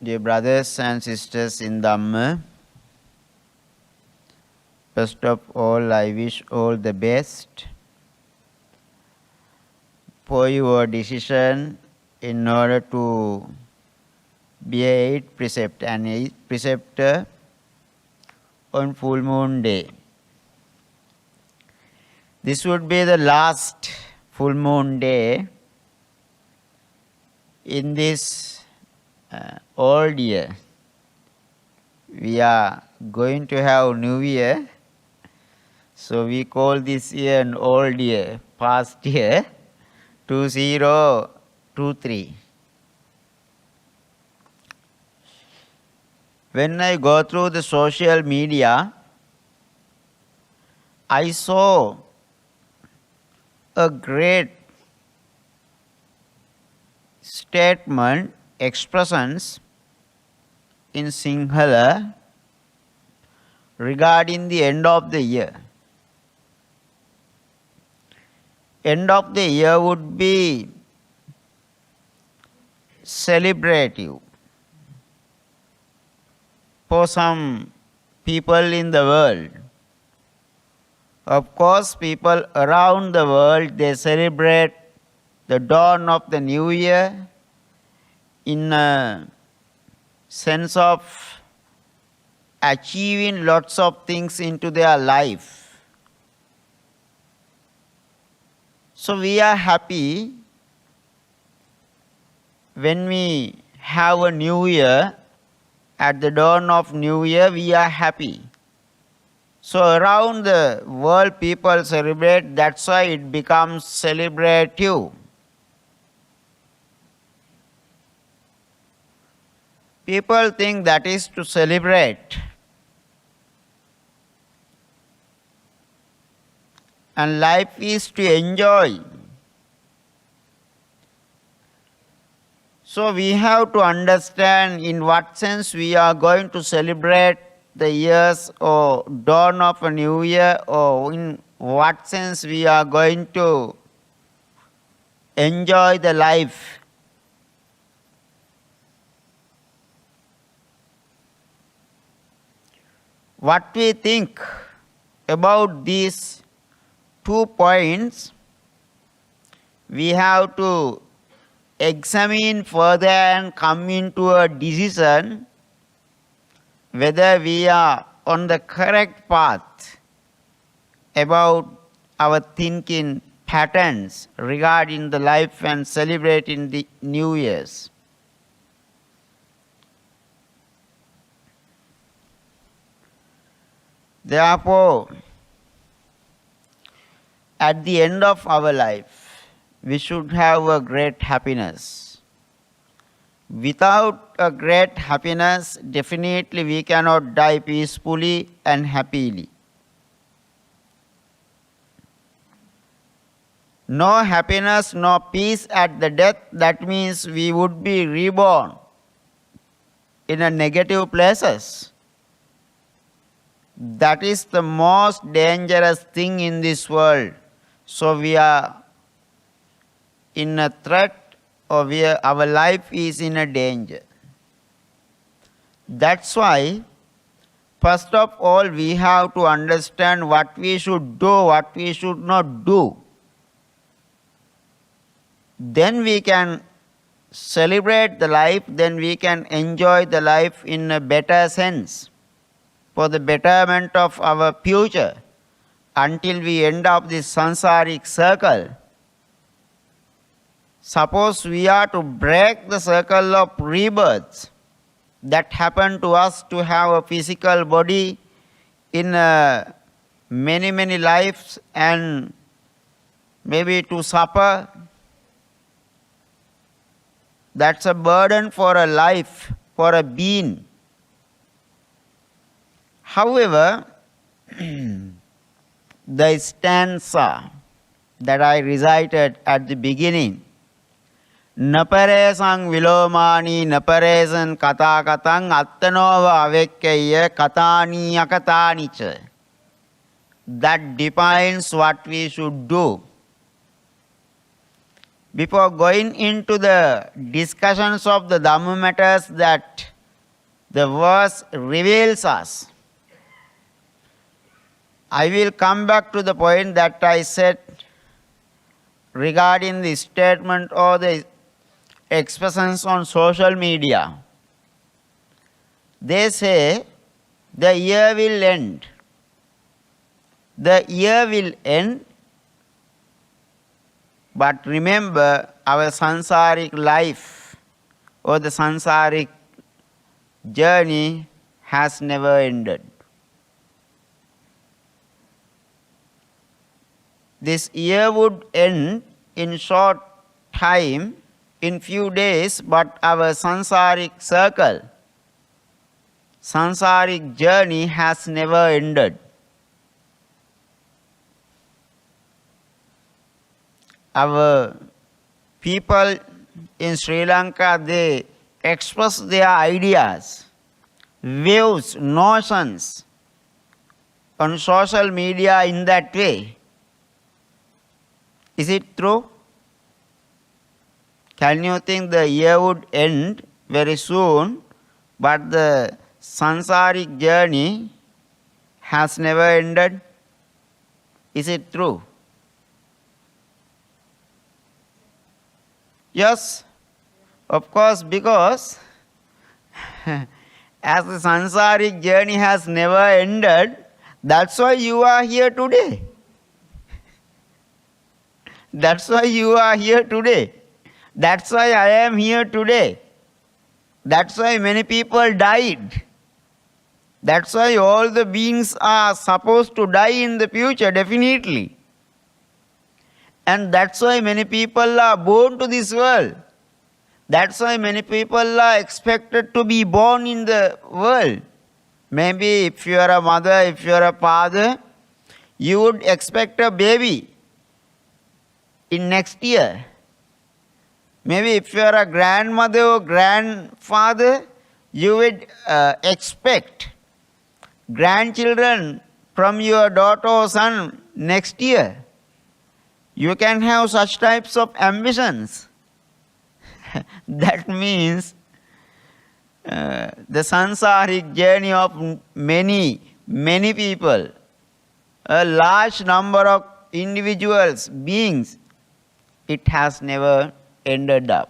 Dear brothers and sisters in Dhamma, first of all, I wish all the best for your decision in order to be a 8th precept and 8th preceptor on full moon day. This would be the last full moon day in this old year. We are going to have New Year, so we call this year an old year, past year, 2023. When I go through the social media, I saw a great statement, expressions in Sinhala regarding the end of the year. End of the year would be celebrative for some people in the world. Of course, people around the world, they celebrate the dawn of the new year in a sense of achieving lots of things into their life. So we are happy when we have a new year. At the dawn of new year, we are happy. So around the world, people celebrate. That's why it becomes celebrative. People think that is to celebrate. And life is to enjoy. So we have to understand in what sense we are going to celebrate the years or dawn of a new year, or in what sense we are going to enjoy the life. What we think about these 2 points, we have to examine further and come into a decision whether we are on the correct path about our thinking patterns regarding the life and celebrating the New Year's. Therefore, at the end of our life, we should have a great happiness. Without a great happiness, definitely we cannot die peacefully and happily. No happiness, no peace at the death, that means we would be reborn in a negative places. That is the most dangerous thing in this world. So we are in a threat, or our life is in a danger. That's why, first of all, we have to understand what we should do, what we should not do. Then we can celebrate the life, then we can enjoy the life in a better sense, for the betterment of our future, until we end up this samsaric circle. Suppose we are to break the circle of rebirths that happen to us, to have a physical body in many, many lives, and maybe to suffer. That's a burden for a life, for a being. However, the stanza that I recited at the beginning, Naparesang vilomani naparesan kata katang attanova avekkaya katani akatanicha. That defines what we should do. Before going into the discussions of the Dhamma matters that The verse reveals us. I will come back to the point that I said regarding the statement or the expressions on social media. They say the year will end. The year will end, but remember our sansaric life or the sansaric journey has never ended. This year would end in short time, in few days, but our sansaric circle, sansaric journey has never ended. Our people in Sri Lanka, they express their ideas, views, notions on social media in that way. Is it true? Can you think the year would end very soon, but the sansaric journey has never ended? Is it true? Yes, of course, because as the sansaric journey has never ended, that's why you are here today. That's why you are here today. That's why I am here today. That's why many people died. That's why all the beings are supposed to die in the future, definitely. And that's why many people are born to this world. That's why many people are expected to be born in the world. Maybe if you are a mother, if you are a father, you would expect a baby in next year. Maybe if you are a grandmother or grandfather, you would expect grandchildren from your daughter or son next year. You can have such types of ambitions. That means the sansaric journey of many people, a large number of individuals, beings, it has never ended up.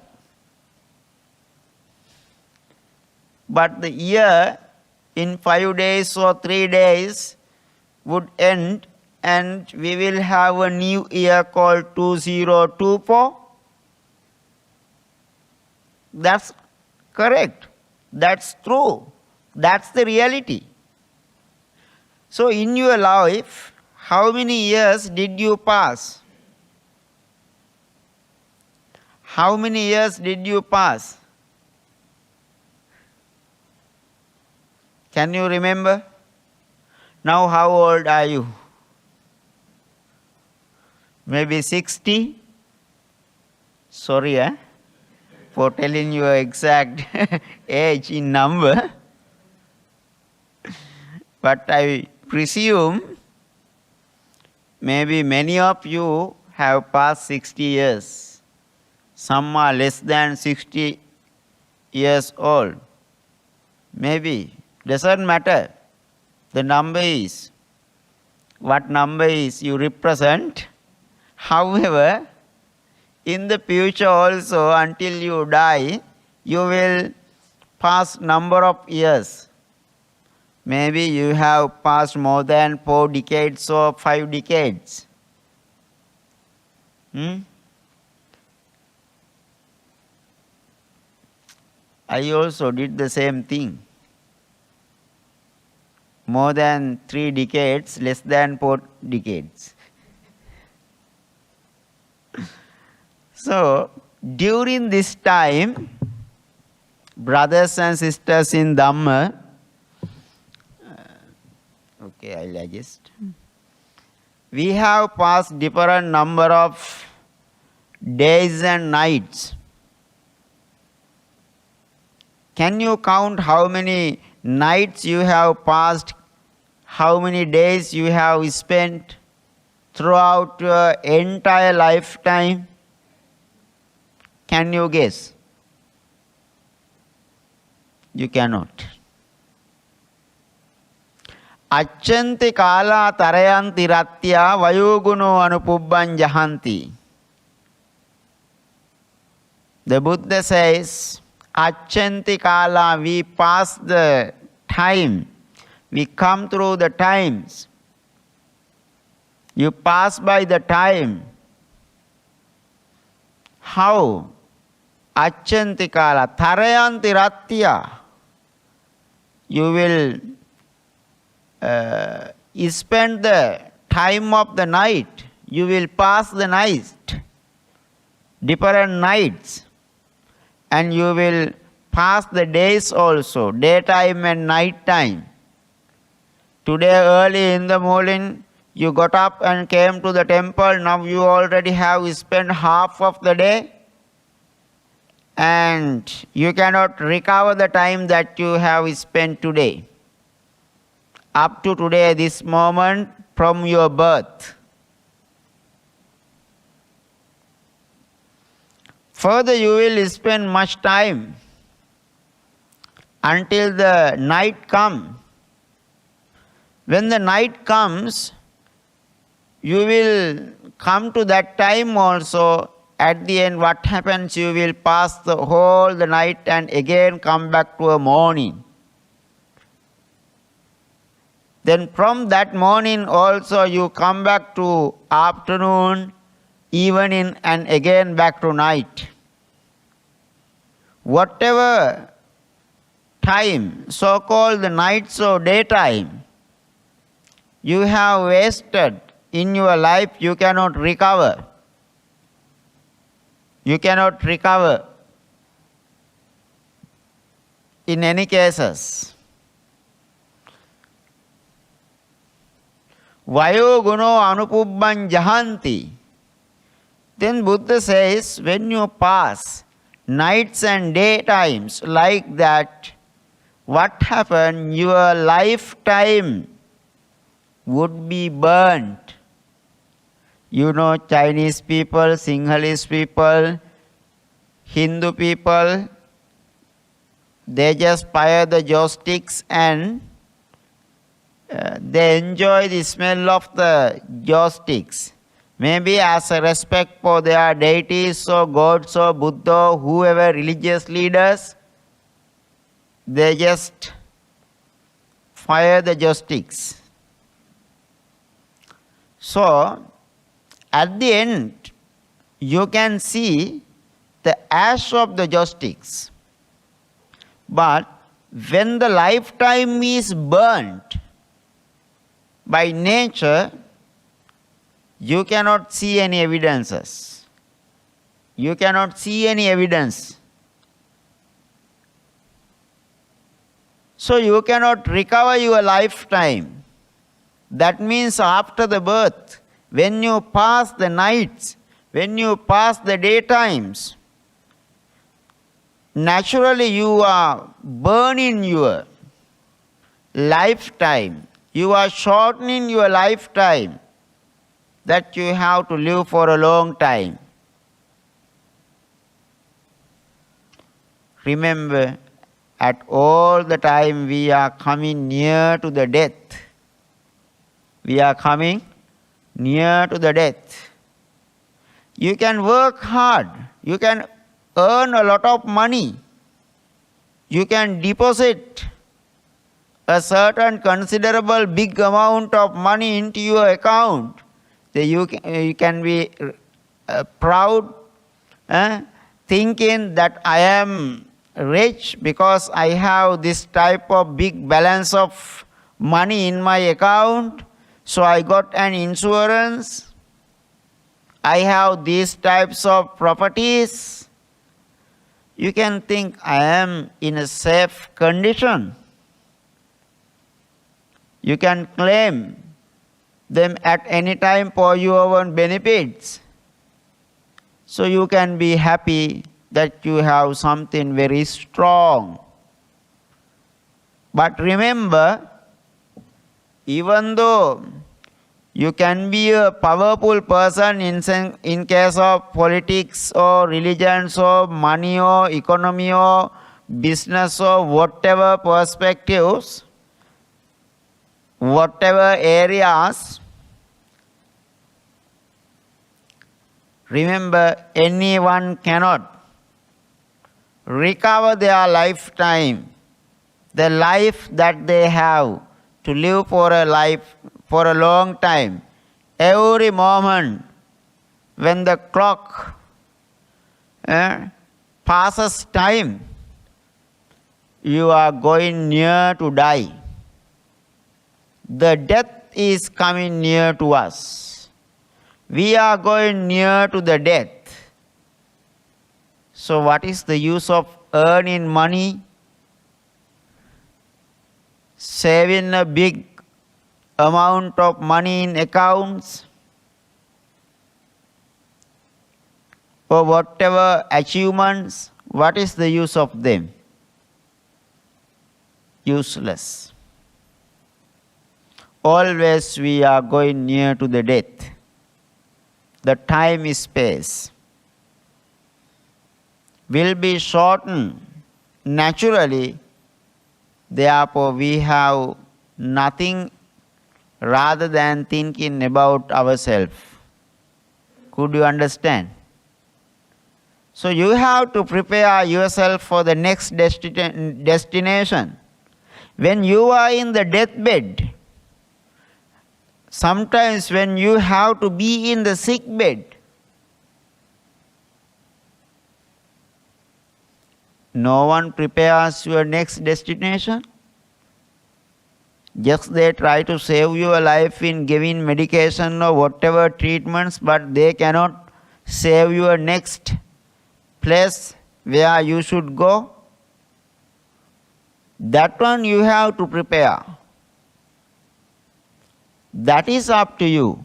But the year in 5 days or 3 days would end, and we will have a new year called 2024. That's correct. That's true. That's the reality. So in your life, how many years did you pass? How many years did you pass? Can you remember? Now how old are you? Maybe 60? Sorry, for telling you exact age in number. But I presume maybe many of you have passed 60 years. Some are less than 60 years old. Maybe. Doesn't matter. The number is what number is you represent. However, in the future also, until you die, you will pass number of years. Maybe you have passed more than 4 decades or 5 decades. I also did the same thing. More than 3 decades, less than 4 decades. So, during this time, brothers and sisters in Dhamma, I'll adjust. We have passed different number of days and nights. Can you count how many nights you have passed, how many days you have spent throughout your entire lifetime? Can you guess? You cannot. Achanti kala tarayanti ratya vayuguno anupubban jahanti. The Buddha says, Achanti kala, we pass the time. We come through the times. You pass by the time. How? Achanti kala, tarayanti ratya. You will spend the time of the night. You will pass the night, different nights. And you will pass the days also, daytime and night time. Today early in the morning, you got up and came to the temple. Now you already have spent half of the day. And you cannot recover the time that you have spent today. Up to today, this moment, from your birth. Further, you will spend much time until the night comes. When the night comes, you will come to that time also. At the end, what happens? You will pass the whole the night and again come back to a morning. Then from that morning also you come back to afternoon, evening, and again back to night. Whatever time, so-called the nights or daytime, you have wasted in your life, you cannot recover. You cannot recover in any cases. Vayo guno anupubban jahanti. Then Buddha says, when you pass nights and daytimes like that, what happened? Your lifetime would be burnt. You know, Chinese people, Sinhalese people, Hindu people, they just fire the joysticks and they enjoy the smell of the joysticks. Maybe as a respect for their deities or gods or Buddha or whoever religious leaders, they just fire the joysticks. So, at the end, you can see the ash of the joysticks. But when the lifetime is burnt by nature, you cannot see any evidences. You cannot see any evidence. So you cannot recover your lifetime. That means after the birth, when you pass the nights, when you pass the daytimes, naturally you are burning your lifetime. You are shortening your lifetime that you have to live for a long time. Remember, at all the time we are coming near to the death. We are coming near to the death. You can work hard. You can earn a lot of money. You can deposit a certain considerable big amount of money into your account. So you can be proud, thinking that I am rich because I have this type of big balance of money in my account. So I got an insurance. I have these types of properties. You can think I am in a safe condition. You can claim them at any time for your own benefits. So you can be happy that you have something very strong. But remember, even though you can be a powerful person in case of politics or religions or money or economy or business or whatever perspectives, whatever areas, remember, anyone cannot recover their lifetime, the life that they have to live for a long time. Every moment when the clock passes time, you are going near to die. The death is coming near to us. We are going near to the death. So what is the use of earning money, saving a big amount of money in accounts, or whatever achievements? What is the use of them? Useless. Always we are going near to the death. The time is space will be shortened naturally. Therefore, we have nothing rather than thinking about ourselves. Could you understand? So you have to prepare yourself for the next destination. When you are in the deathbed, sometimes when you have to be in the sick bed, no one prepares your next destination. Just they try to save your life in giving medication or whatever treatments, but they cannot save your next place where you should go. That one you have to prepare. That is up to you,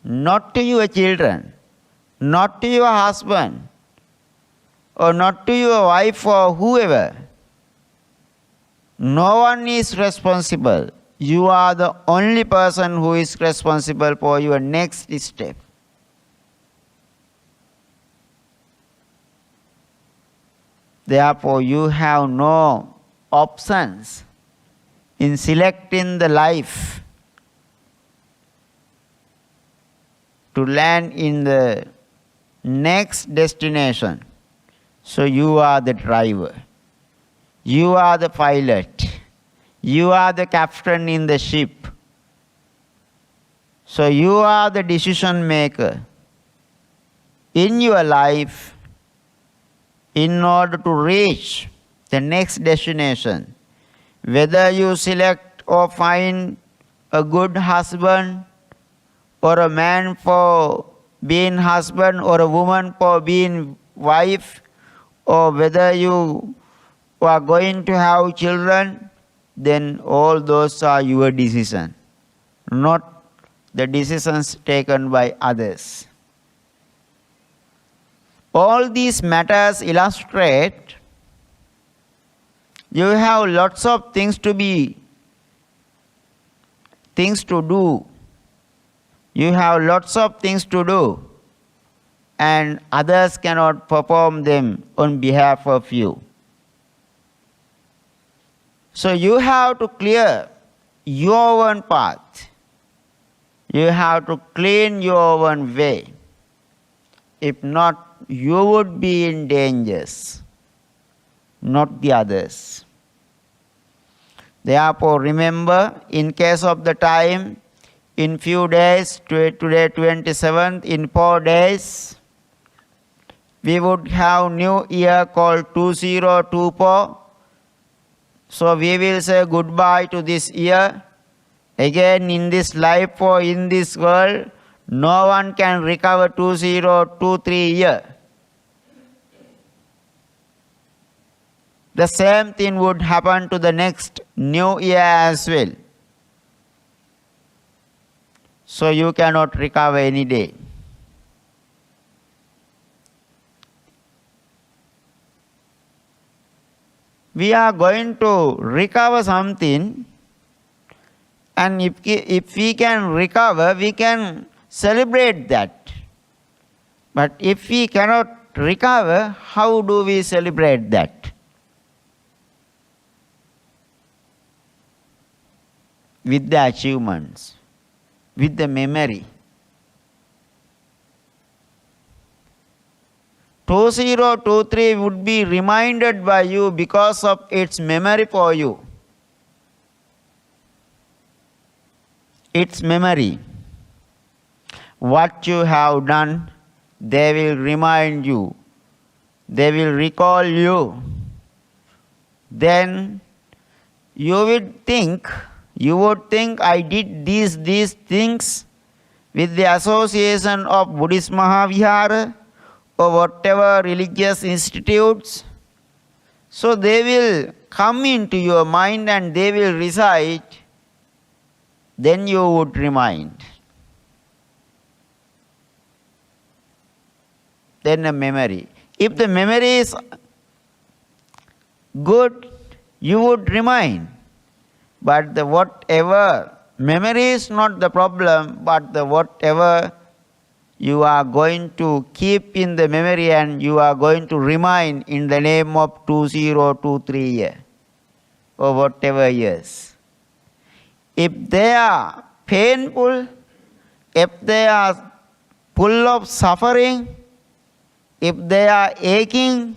not to your children, not to your husband, or not to your wife or whoever. No one is responsible. You are the only person who is responsible for your next step. Therefore, you have no options in selecting the life to land in the next destination. So you are the driver. You are the pilot. You are the captain in the ship. So you are the decision maker in your life in order to reach the next destination. Whether you select or find a good husband, or a man for being husband, or a woman for being wife, or whether you are going to have children, then all those are your decision, not the decisions taken by others. All these matters illustrate you have lots of things to do. You have lots of things to do, and others cannot perform them on behalf of you. So you have to clear your own path. You have to clean your own way. If not, you would be in dangers, not the others. Therefore, remember, in case of the time, in few days, today 27th, in 4 days, we would have new year called 2024. So we will say goodbye to this year. Again, in this life or in this world, no one can recover 2023 year. The same thing would happen to the next new year as well. So you cannot recover any day. We are going to recover something, and if we can recover, we can celebrate that. But if we cannot recover, how do we celebrate that? with the achievements, with the memory. 2023 would be reminded by you because of its memory for you. Its memory. What you have done, they will remind you. They will recall you. Then you would think, I did these things with the association of Buddhist Maha Vihara or whatever religious institutes. So they will come into your mind and they will reside. Then you would remind. Then a memory. If the memory is good, you would remind. But the whatever, memory is not the problem, but the whatever you are going to keep in the memory and you are going to remind in the name of 2023 year or whatever years. If they are painful, if they are full of suffering, if they are aching,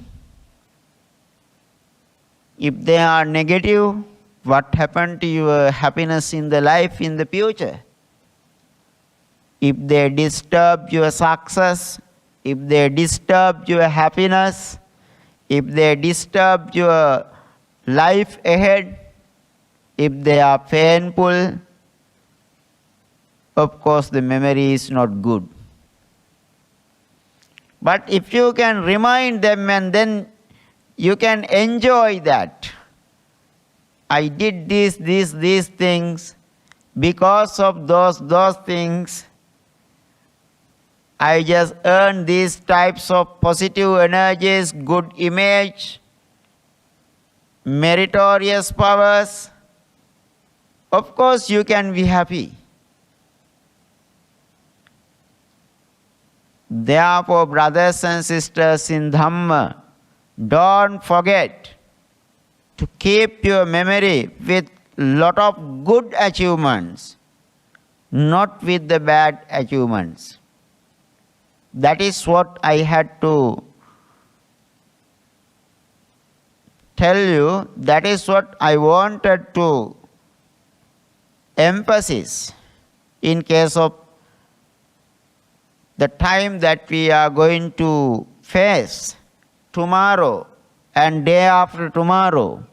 if they are negative, what happened to your happiness in the life in the future? If they disturb your success, if they disturb your happiness, if they disturb your life ahead, if they are painful, of course the memory is not good. But if you can remind them and then you can enjoy that. I did these things. Because of those things, I just earned these types of positive energies, good image, meritorious powers. Of course you can be happy. Therefore, brothers and sisters in Dhamma, don't forget to keep your memory with lot of good achievements, not with the bad achievements. That is what I had to tell you. That is what I wanted to emphasize in case of the time that we are going to face tomorrow and day after tomorrow.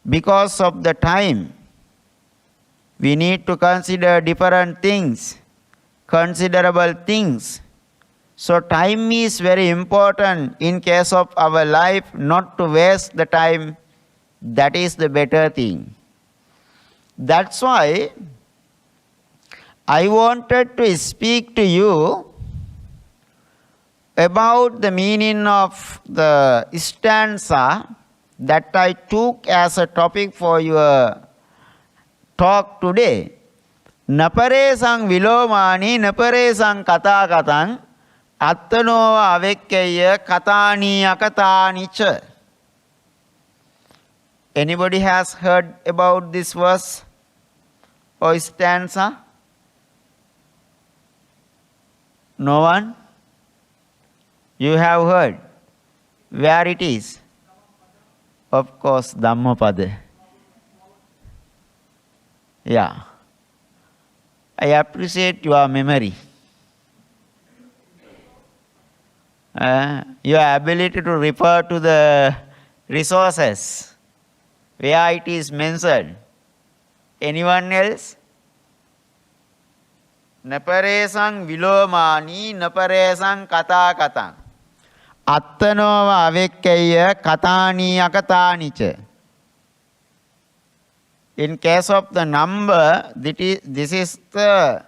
Because of the time, we need to consider different things, considerable things. So time is very important in case of our life, not to waste the time. That is the better thing. That's why I wanted to speak to you about the meaning of the stanza that I took as a topic for your talk today. Naparesang vilomani naparesang kata katang attanova avekkeya katani akatani cha. Anybody has heard about this verse or stanza? No one? You have heard. Where it is? Of course, Dhammapada. Yeah. I appreciate your memory. Your ability to refer to the resources where it is mentioned. Anyone else? Naparesang vilomani naparesang kata katang attanova avekkeya katani akatani cha. In case of the number, this is the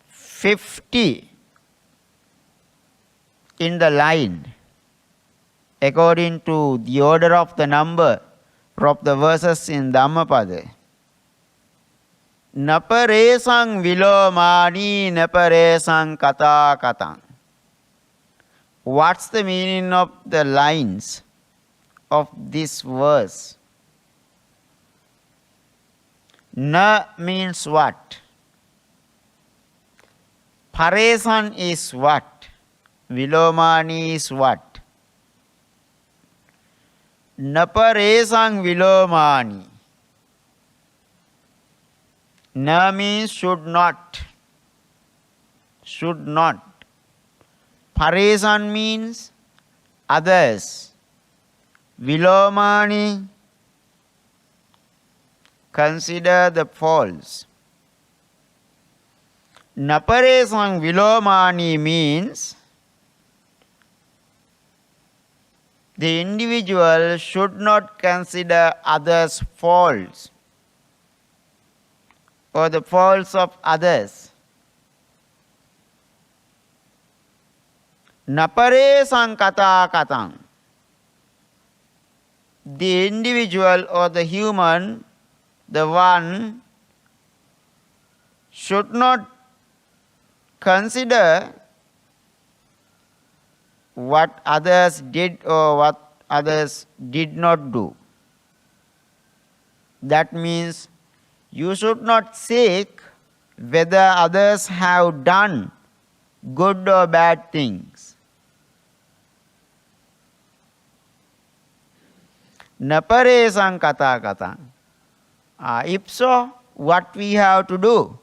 50 in the line according to the order of the number of the verses in Dhammapada. Naparesang vilomani naparesang kata katang. What's the meaning of the lines of this verse? Na means what? Paresan is what? Vilomani is what? Naparesang vilomani. Na means should not. Should not. Paresan means others. Vilomani, consider the false. Naparesang vilomani means the individual should not consider others' faults or the faults of others. Naparesang kata katang. The individual or the human, the one, should not consider what others did or what others did not do. That means you should not seek whether others have done good or bad things. Naparesang kata kata. If so, what we have to do?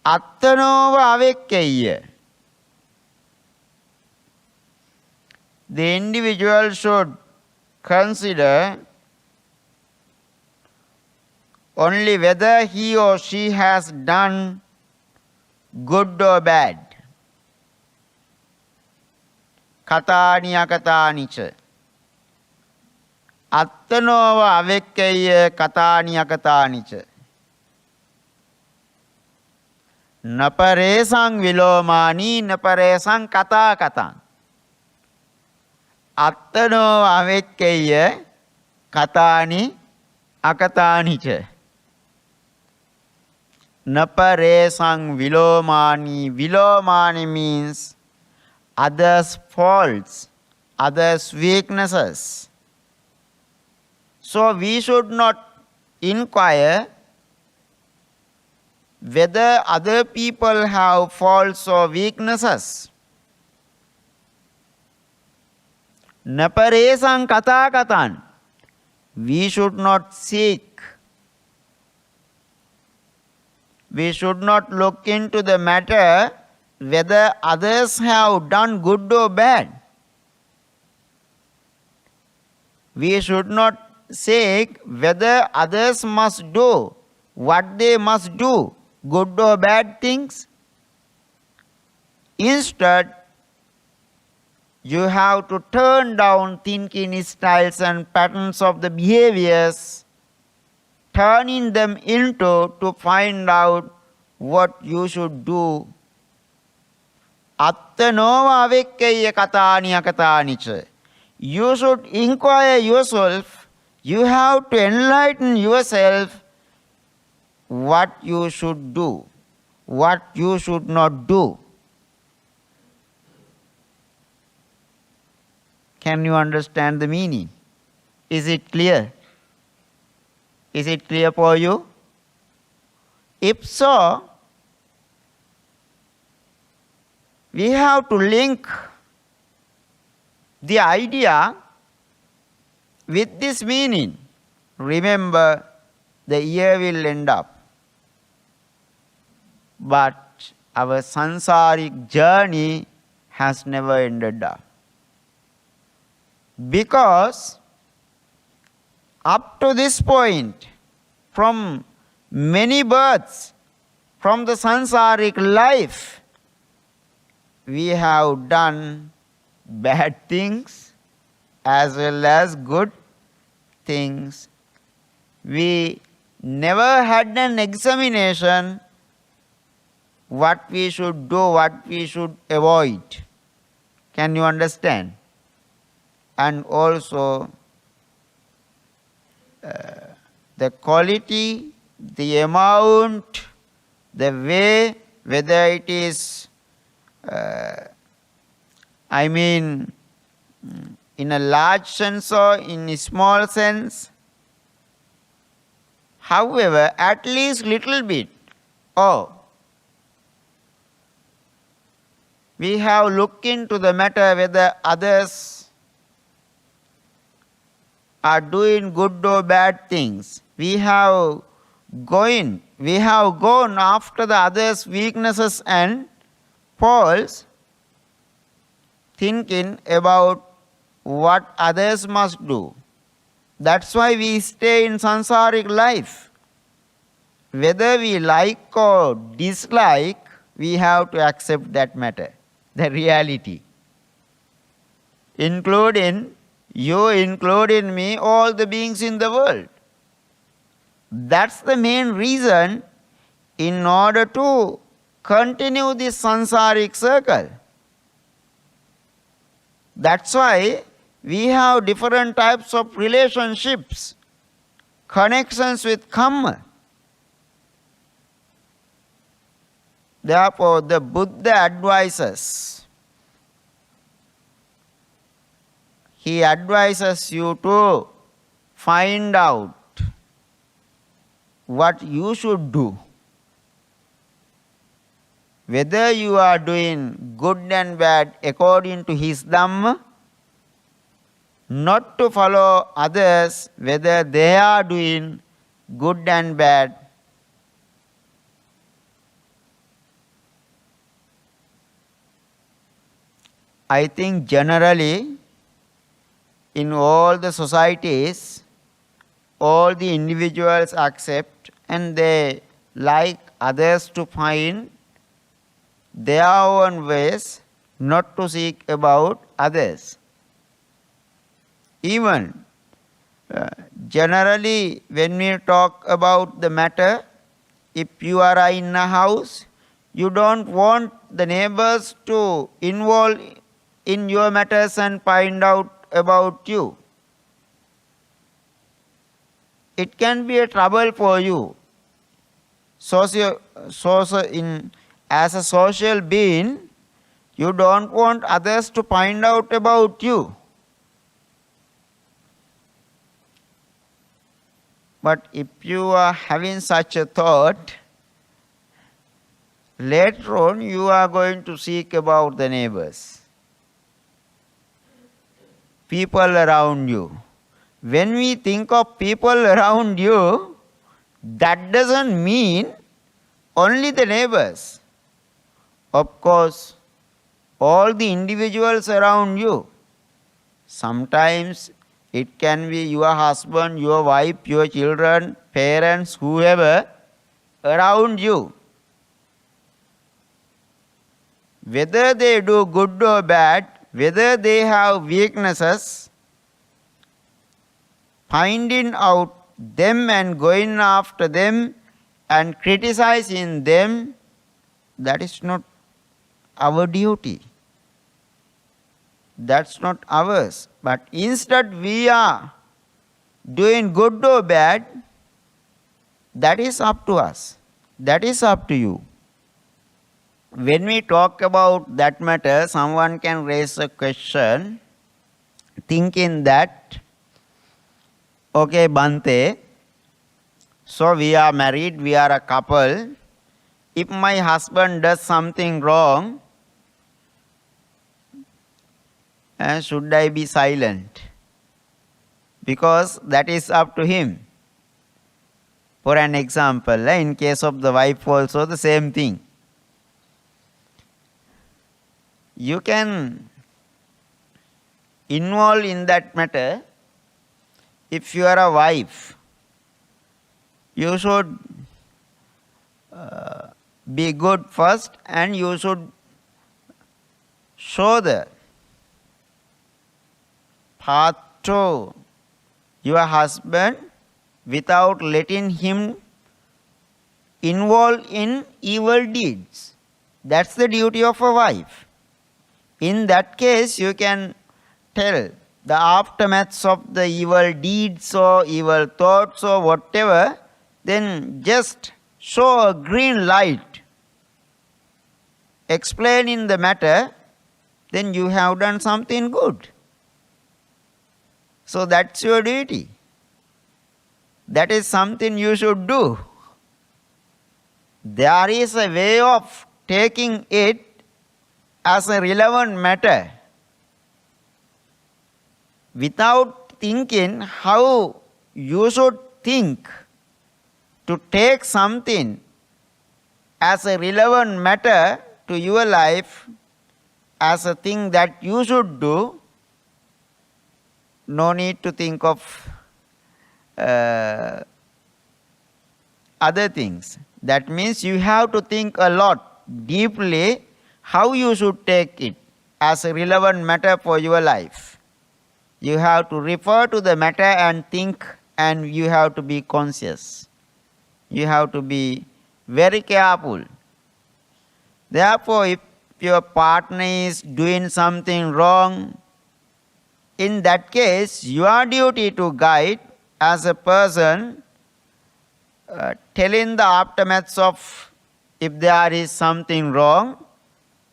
Attanova avekkeya. The individual should consider only whether he or she has done good or bad. Katani akatani cha. Attanova avekkeya katani akatani cha. Naparesang vilomani naparesang kata kata. Attano avekkeya katani akatani cha. Naparesang vilomani. Vilomani means others' faults, others' weaknesses. So we should not inquire whether other people have faults or weaknesses. Naparesang kata katan. We should not seek. We should not look into the matter whether others have done good or bad. We should not seek whether others must do what they must do, good or bad things. Instead, you have to turn down thinking styles and patterns of the behaviors, turning them into to find out what you should do. Attanova avekkeya katani akatani cha. You should inquire yourself. You have to enlighten yourself what you should do, what you should not do. Can you understand the meaning? Is it clear? Is it clear for you? If so, we have to link the idea with this meaning. Remember, the year will end up. But our sansaric journey has never ended up. Because up to this point, from many births, from the sansaric life, we have done bad things as well as good things. We never had an examination what we should do, what we should avoid. Can you understand? And also the quality, the amount, the way, whether it is, in a large sense or in a small sense, However, at least little bit, oh, we have looked into the matter whether others are doing good or bad things. We have gone after the others' weaknesses and faults, thinking about what others must do. That's why we stay in samsaric life. Whether we like or dislike, we have to accept that matter, the reality. Including you, including me, all the beings in the world. That's the main reason in order to continue this samsaric circle. That's why we have different types of relationships, connections with karma. Therefore, the Buddha advises. He advises you to find out what you should do. Whether you are doing good and bad according to his Dhamma, not to follow others whether they are doing good and bad. I think generally in all the societies, all the individuals accept and they like others to find their own ways, not to seek about others. Even generally when we talk about the matter, if you are in a house, you don't want the neighbors to involve in your matters and find out about you. It can be a trouble for you. As a social being, you don't want others to find out about you. But if you are having such a thought, later on you are going to seek about the neighbors, people around you. When we think of people around you, that doesn't mean only the neighbors. Of course, all the individuals around you. Sometimes it can be your husband, your wife, your children, parents, whoever around you. Whether they do good or bad, whether they have weaknesses, finding out them and going after them and criticizing them, that is not our duty. That's not ours. But instead we are doing good or bad, that is up to us. That is up to you. When we talk about that matter, someone can raise a question thinking that, okay, Bhante, so we are married, we are a couple. If my husband does something wrong, should I be silent? Because that is up to him. For an example, in case of the wife also the same thing. You can involve in that matter. If you are a wife, you should be good first and you should show the path to your husband without letting him involve in evil deeds. That's the duty of a wife. In that case, you can tell the aftermaths of the evil deeds or evil thoughts or whatever, then just show a green light, explaining the matter, then you have done something good. So that's your duty. that is something you should do. There is a way of taking it as a relevant matter without thinking how you should think to take something as a relevant matter to your life, as a thing that you should do. No need to think of other things. That means you have to think a lot, deeply, how you should take it as a relevant matter for your life. You have to refer to the matter and think, and you have to be conscious. You have to be very careful. Therefore, if your partner is doing something wrong, in that case, your duty to guide as a person, telling the aftermaths of if there is something wrong,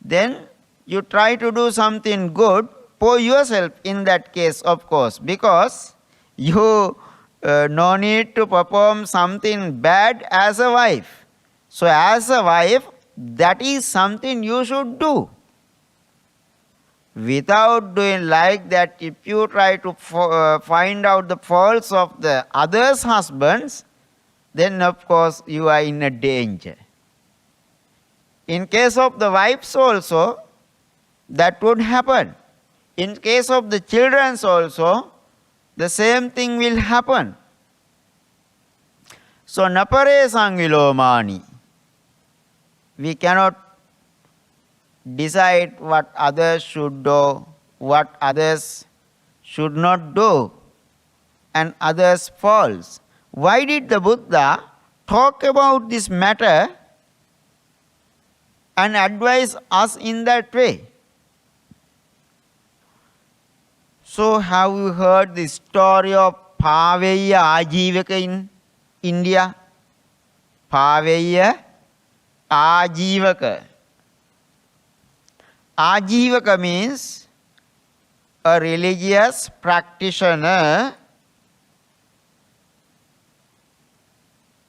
then you try to do something good for yourself in that case, of course, because you no need to perform something bad as a wife. So as a wife, that is something you should do. Without doing like that, if you try to find out the faults of the others' husbands, then of course you are in a danger. In case of the wives also, that would happen. In case of the children also, the same thing will happen. So, napare sangilomani. We cannot decide what others should do, what others should not do, and others' faults. Why did the Buddha talk about this matter and advise us in that way? So, have you heard the story of Paveya Ajivaka in India? Paveya Ajivaka. Ajivaka means a religious practitioner.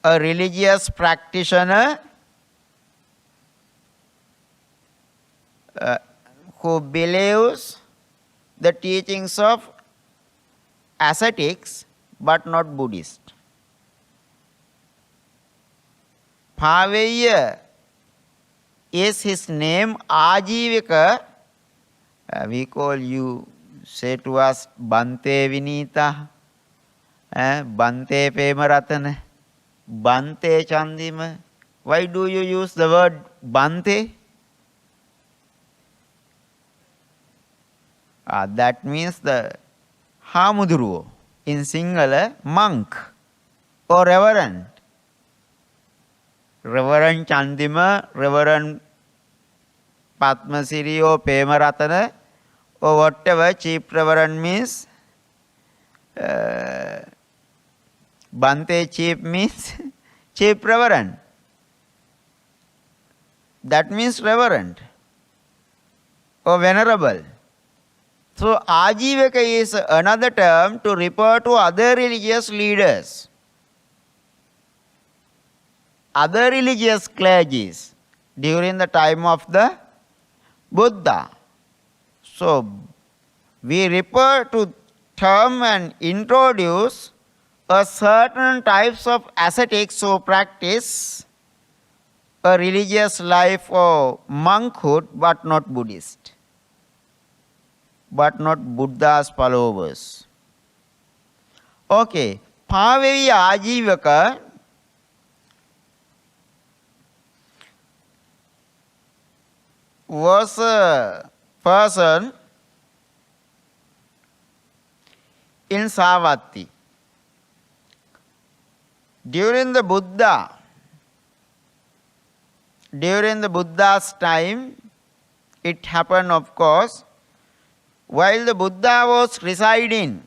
A religious practitioner who believes the teachings of ascetics but not Buddhist. Paveya is his name. Ajivaka, we call you, say to us, Bhante Vineetha, Bhante Pemaratana, Bhante Chandima. Why do you use the word Bhante? That means the Hamuduru, in Sinhala, monk or reverend. Reverend Chandima, Reverend Padmasiri or Pemaratana, or whatever, Chief Reverend means, Bhante Chief means Chief Reverend. That means Reverend or Venerable. So, Ajivaka is another term to refer to other religious leaders, other religious clergies during the time of the Buddha. So, we refer to term and introduce a certain types of ascetics who practice a religious life or monkhood but not Buddhist, but not Buddha's followers. Okay, Paveya Ajivaka was a person in Savatthi. During the Buddha's time, it happened, of course, while the Buddha was residing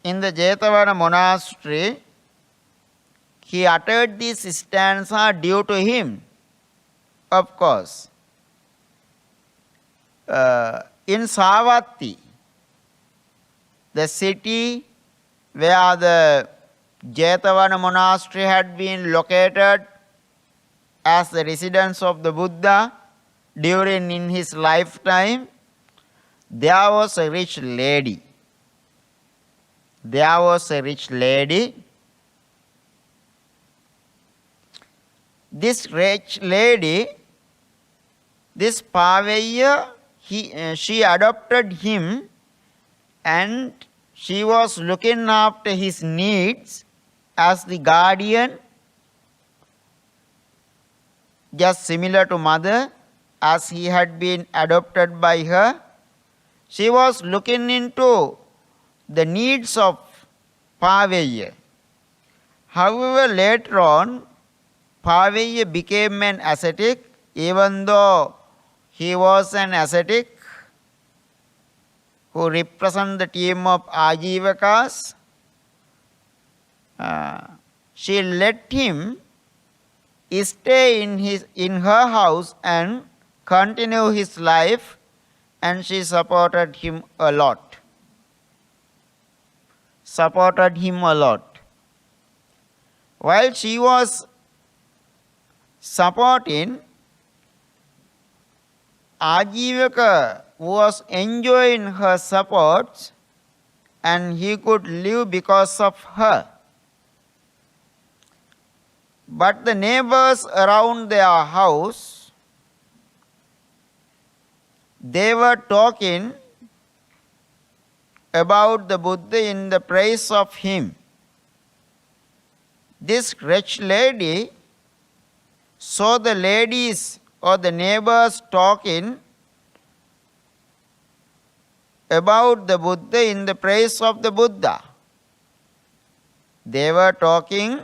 in the Jetavana monastery, he uttered this stanza due to him, of course. In Savatthi, the city where the Jetavana monastery had been located as the residence of the Buddha during in his lifetime, there was a rich lady. There was a rich lady. This rich lady, this Paveya, she adopted him and she was looking after his needs as the guardian, just similar to mother, as he had been adopted by her. She was looking into the needs of Paveya. However, later on, Paveya became an ascetic, even though he was an ascetic who represent the team of Ajivakas. She let him stay in her house and continue his life, and she supported him a lot. Supported him a lot. While she was supporting, Ajivaka was enjoying her support and he could live because of her. But the neighbors around their house, they were talking about the Buddha in the praise of him. This rich lady saw the ladies or the neighbors talking about the Buddha in the praise of the Buddha. They were talking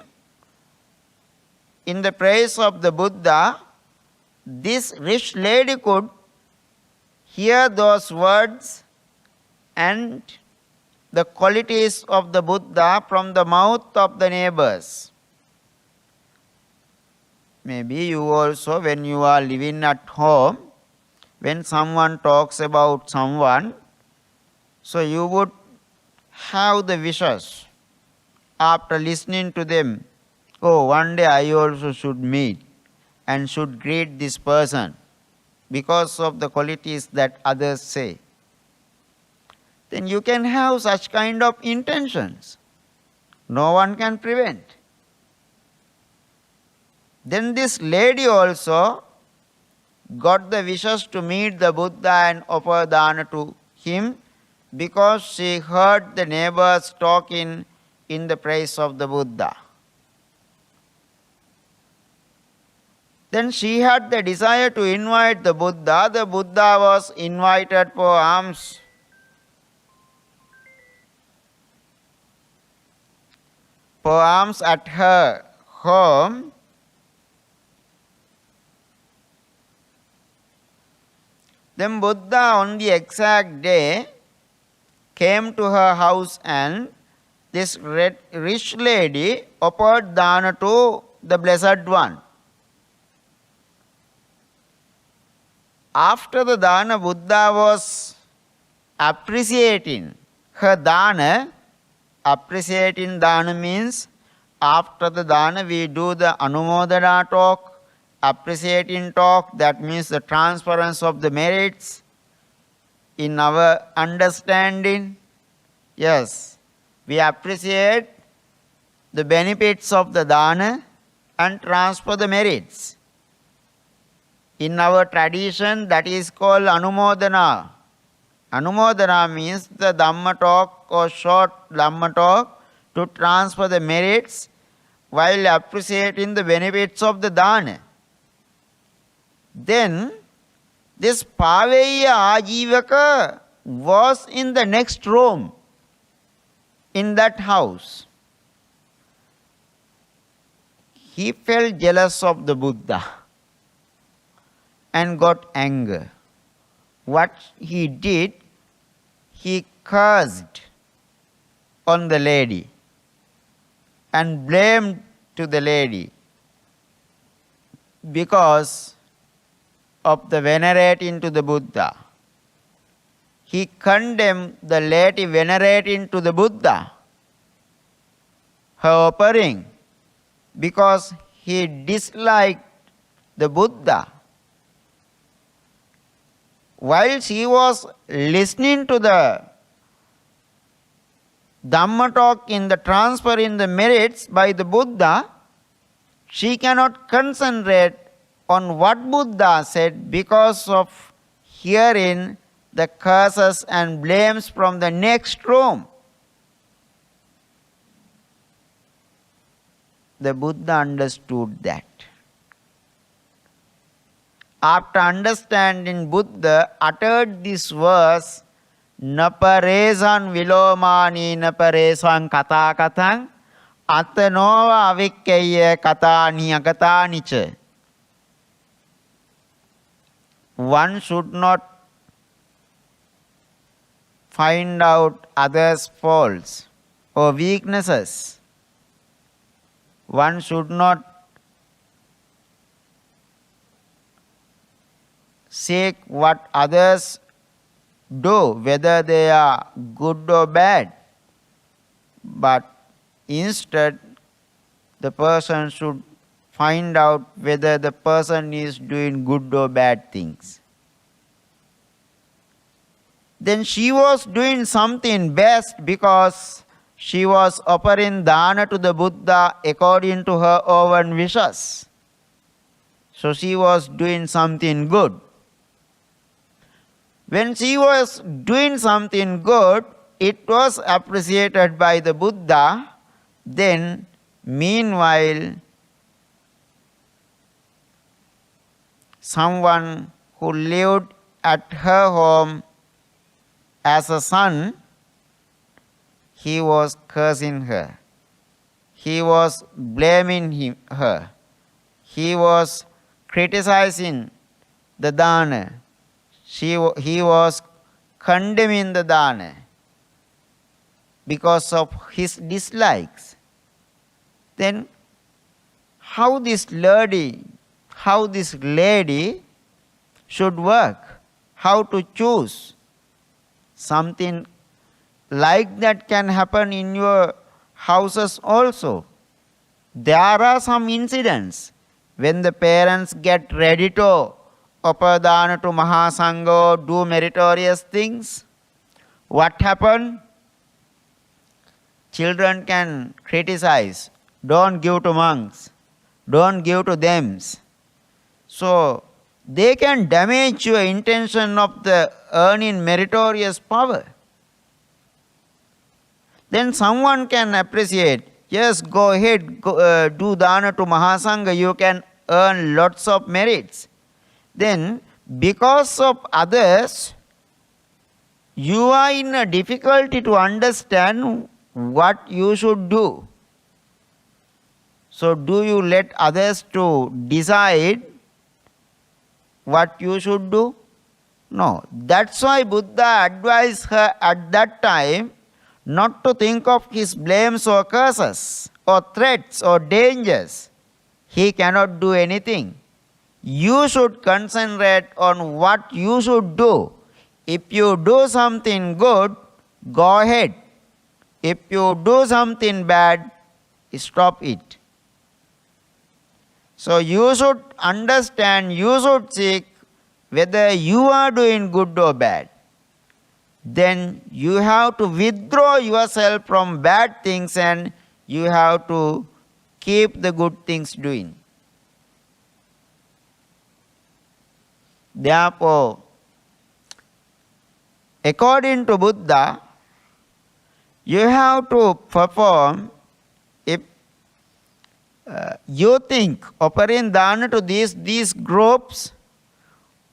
in the praise of the Buddha. This rich lady could hear those words and the qualities of the Buddha from the mouth of the neighbors. Maybe you also, when you are living at home, when someone talks about someone, so you would have the wishes after listening to them, oh, one day I also should meet and should greet this person because of the qualities that others say. Then you can have such kind of intentions. No one can prevent. Then this lady also got the wishes to meet the Buddha and offer dana to him because she heard the neighbors talking in the praise of the Buddha. Then she had the desire to invite the Buddha. The Buddha was invited for alms. For alms at her home. Then Buddha on the exact day came to her house and this rich lady offered dana to the Blessed One. After the dana, Buddha was appreciating her dana. Appreciating dana means after the dana we do the anumodana talk. Appreciating talk, that means the transference of the merits in our understanding. Yes, we appreciate the benefits of the dana and transfer the merits. In our tradition, that is called anumodana. Anumodana means the Dhamma talk or short Dhamma talk to transfer the merits while appreciating the benefits of the dana. Then this Paveya Ajivaka was in the next room in that house. He felt jealous of the Buddha and got anger. What he did, he cursed on the lady and blamed to the lady because of the venerating to the Buddha. He condemned the lady venerating to the Buddha. her offering because he disliked the Buddha. While she was listening to the Dhamma talk in the transfer in the merits by the Buddha, she cannot concentrate on what Buddha said because of hearing the curses and blames from the next room. The Buddha understood that. After understanding, Buddha uttered this verse, Naparesan vilomani naparesan kata katang atanova avikkeya katani agatanicha. One should not find out others' faults or weaknesses. One should not seek what others do, whether they are good or bad. But instead, the person should find out whether the person is doing good or bad things. Then she was doing something best because she was offering dana to the Buddha according to her own wishes. So she was doing something good. When she was doing something good, it was appreciated by the Buddha. Then, meanwhile, someone who lived at her home as a son, he was cursing her. He was blaming her. He was criticizing the dana. He was condemning the dana because of his dislikes. Then how this lady should work, how to choose. Something like that can happen in your houses also. There are some incidents when the parents get ready to offer dana to Mahasangha, do meritorious things. What happened? Children can criticize. Don't give to monks. Don't give to them. So, they can damage your intention of the earning meritorious power. Then someone can appreciate, yes, go ahead, do dana to Mahasangha, you can earn lots of merits. Then, because of others, you are in a difficulty to understand what you should do. So, do you let others to decide what you should do? No. That's why Buddha advised her at that time not to think of his blames or curses or threats or dangers. He cannot do anything. You should concentrate on what you should do. If you do something good, go ahead. If you do something bad, stop it. So you should understand, you should seek whether you are doing good or bad. Then you have to withdraw yourself from bad things and you have to keep the good things doing. Therefore, according to Buddha, you have to perform, if you think offering dana to these groups,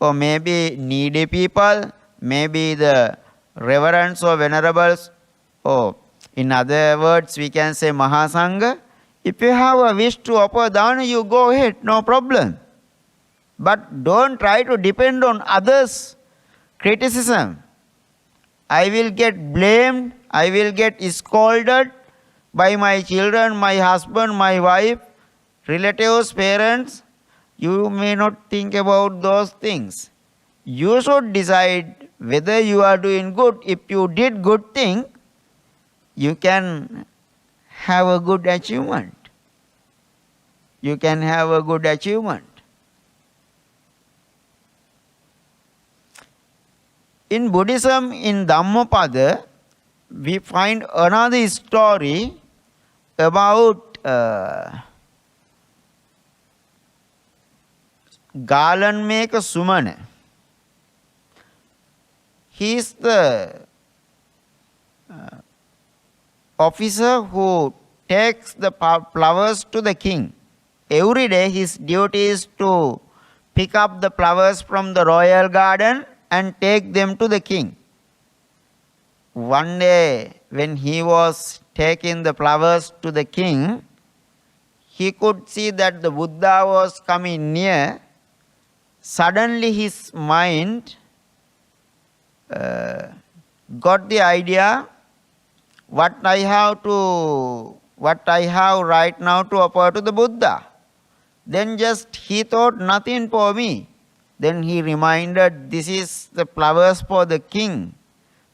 or maybe needy people, maybe the reverends or venerables, or in other words we can say Mahasangha, if you have a wish to offer dana, you go ahead, no problem. But don't try to depend on others' criticism. I will get blamed, I will get scolded by my children, my husband, my wife, relatives, parents. You may not think about those things. You should decide whether you are doing good. If you did good thing, you can have a good achievement. You can have a good achievement. In Buddhism, in Dhammapada, we find another story about garland maker Sumana. He is the officer who takes the flowers to the king. Every day his duty is to pick up the flowers from the royal garden and take them to the king. One day when he was taking the flowers to the king, he could see that the Buddha was coming near. Suddenly his mind got the idea, what I have right now to offer to the Buddha. Then just he thought, nothing for me. Then he reminded, this is the flowers for the king.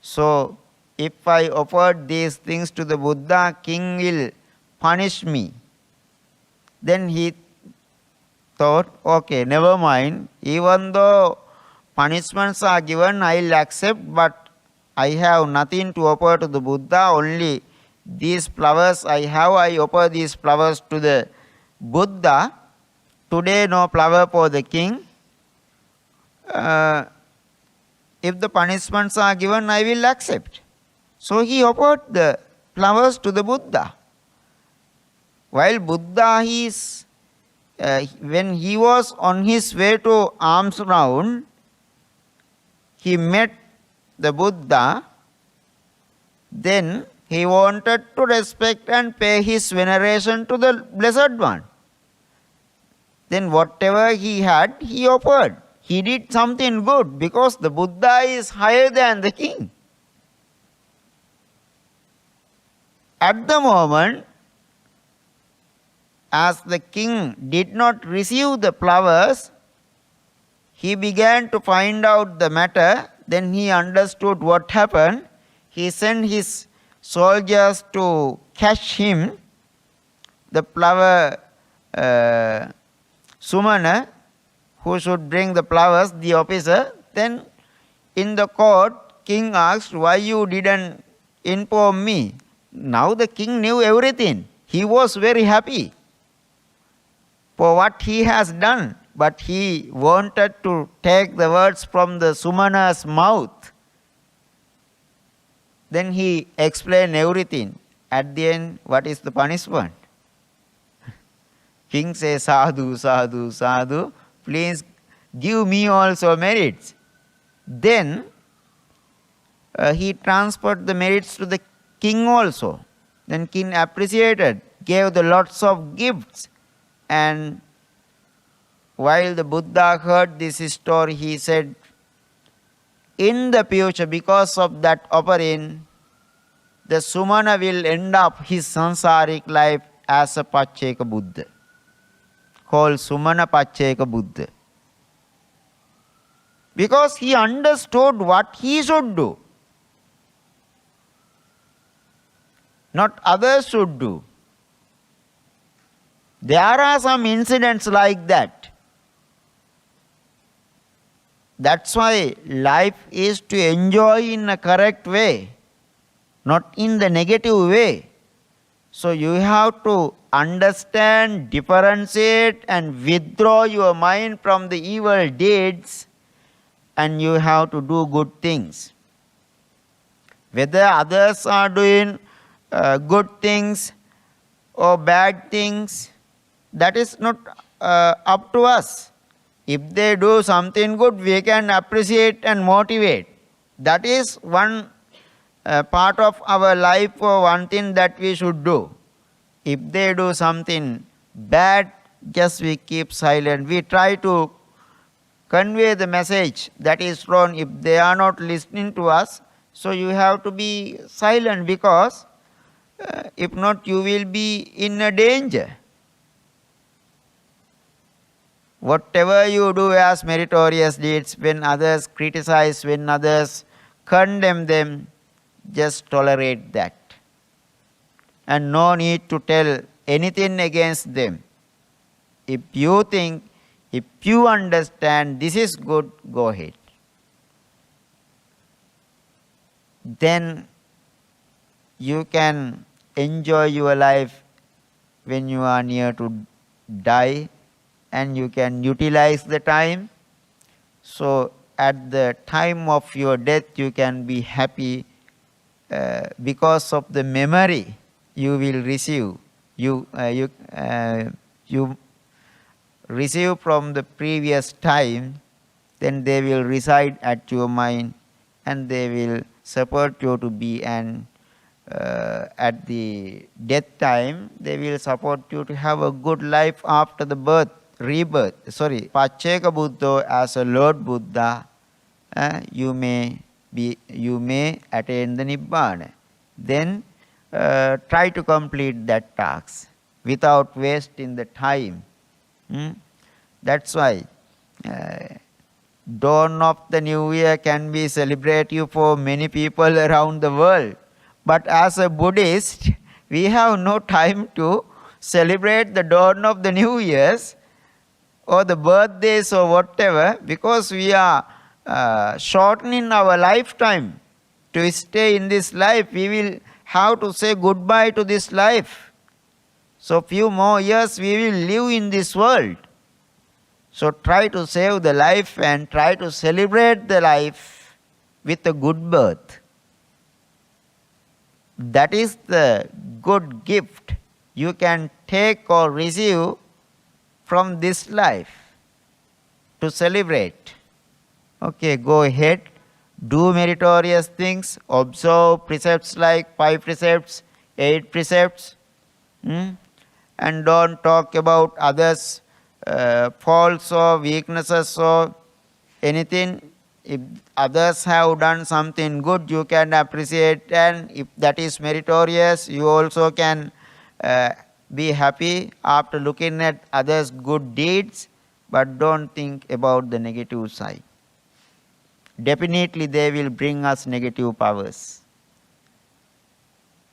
So if I offered these things to the Buddha, king will punish me. Then he thought, okay, never mind. Even though punishments are given, I will accept, but I have nothing to offer to the Buddha, only these flowers I have, I offer these flowers to the Buddha. Today no flower for the king. If the punishments are given, I will accept. So he offered the flowers to the Buddha. While Buddha when he was on his way to alms round, he met the Buddha. Then he wanted to respect and pay his veneration to the Blessed One. Then whatever he had, he offered. He did something good because the Buddha is higher than the king. At the moment, as the king did not receive the flowers, he began to find out the matter. Then he understood what happened. He sent his soldiers to catch him, the flower Sumana, who should bring the flowers, the officer. Then in the court, king asked, why you didn't inform me? Now the king knew everything. He was very happy for what he has done, but he wanted to take the words from the Sumana's mouth. Then he explained everything. At the end, what is the punishment? King says, sadhu, sadhu, sadhu, please give me also merits. Then he transferred the merits to the king also. Then king appreciated, gave the lots of gifts. And while the Buddha heard this story, he said, in the future, because of that offering, the Sumana will end up his sansaric life as a Pacceka Buddha, called Sumana Pacceka Buddha. Because he understood what he should do, not others should do. There are some incidents like that. That's why life is to enjoy in a correct way, not in the negative way. So you have to understand, differentiate and withdraw your mind from the evil deeds, and you have to do good things. Whether others are doing good things or bad things, that is not up to us. If they do something good, we can appreciate and motivate. That is one part of our life, or one thing that we should do. If they do something bad, just we keep silent. We try to convey the message that is wrong. If they are not listening to us, so you have to be silent, because if not, you will be in a danger. Whatever you do as meritorious deeds, when others criticize, when others condemn them, just tolerate that. and no need to tell anything against them. If you think, if you understand this is good, go ahead. Then you can enjoy your life when you are near to die, and you can utilize the time. So at the time of your death you can be happy because of the memory you will receive. You receive from the previous time, then they will reside at your mind and they will support you to be an at the death time, they will support you to have a good life after the birth, rebirth. Pacceka Buddha as a Lord Buddha, you may attain the Nibbana. Then try to complete that task without wasting the time. That's why dawn of the new year can be celebrated for many people around the world. But as a Buddhist, we have no time to celebrate the dawn of the New Year's or the birthdays or whatever, because we are shortening our lifetime. To stay in this life, we will have to say goodbye to this life. So few more years we will live in this world. So try to save the life and try to celebrate the life with a good birth. That is the good gift you can take or receive from this life to celebrate. Okay, go ahead. Do meritorious things. Observe precepts like 5 precepts, 8 precepts. And don't talk about others' faults or weaknesses or anything. If others have done something good, you can appreciate, and if that is meritorious, you also can be happy after looking at others' good deeds, but don't think about the negative side. Definitely they will bring us negative powers.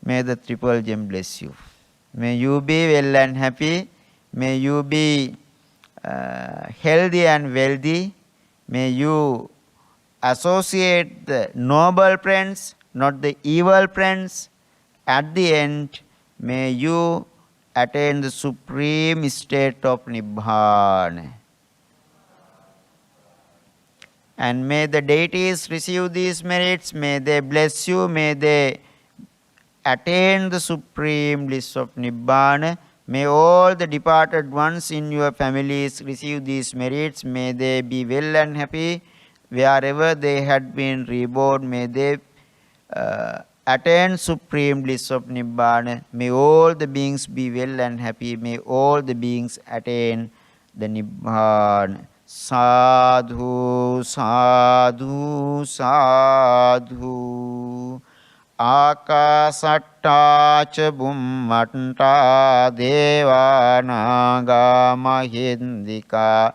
May the Triple Gem bless you. May you be well and happy. May you be healthy and wealthy. May you associate the noble friends, not the evil friends. At the end, may you attain the supreme state of Nibbana. And may the deities receive these merits, may they bless you, may they attain the supreme bliss of Nibbana. May all the departed ones in your families receive these merits, may they be well and happy. Wherever they had been reborn, may they attain supreme bliss of Nibbana. May all the beings be well and happy. May all the beings attain the Nibbana. Sadhu, sadhu, sadhu. Akasatta ca bummatta devanaga mahindika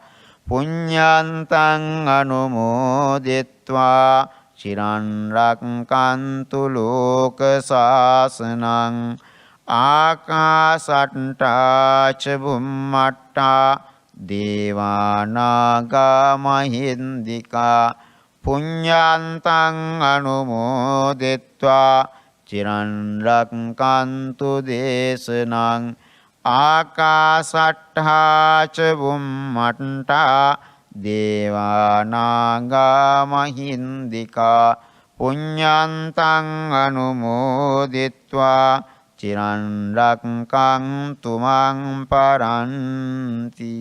punyantang anumoditva chiran rakkantu loka sasanang. Akasatta ca bummatta devanaga mahindika punyantang anumoditva chiran rakkantu desanang. Akasatta ca bummatta devanaga mahindika punyantang anumoditva chiran rakkantu mang paranti.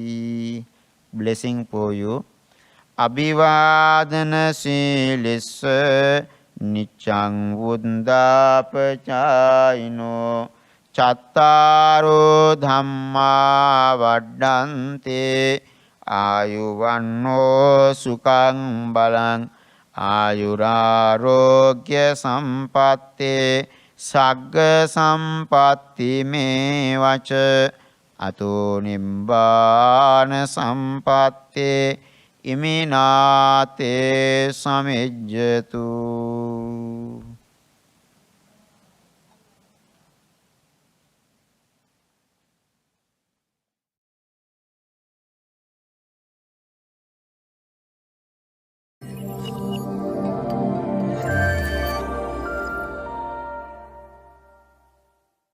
Blessing for you. Abhivadana silissa niccang vuddhapacayino cattaro dhamma vaddante ayuvanno sukang balang ayurarogya sampatte sagga sampatti me vaca ato nibbana sampatte iminate samejjatu.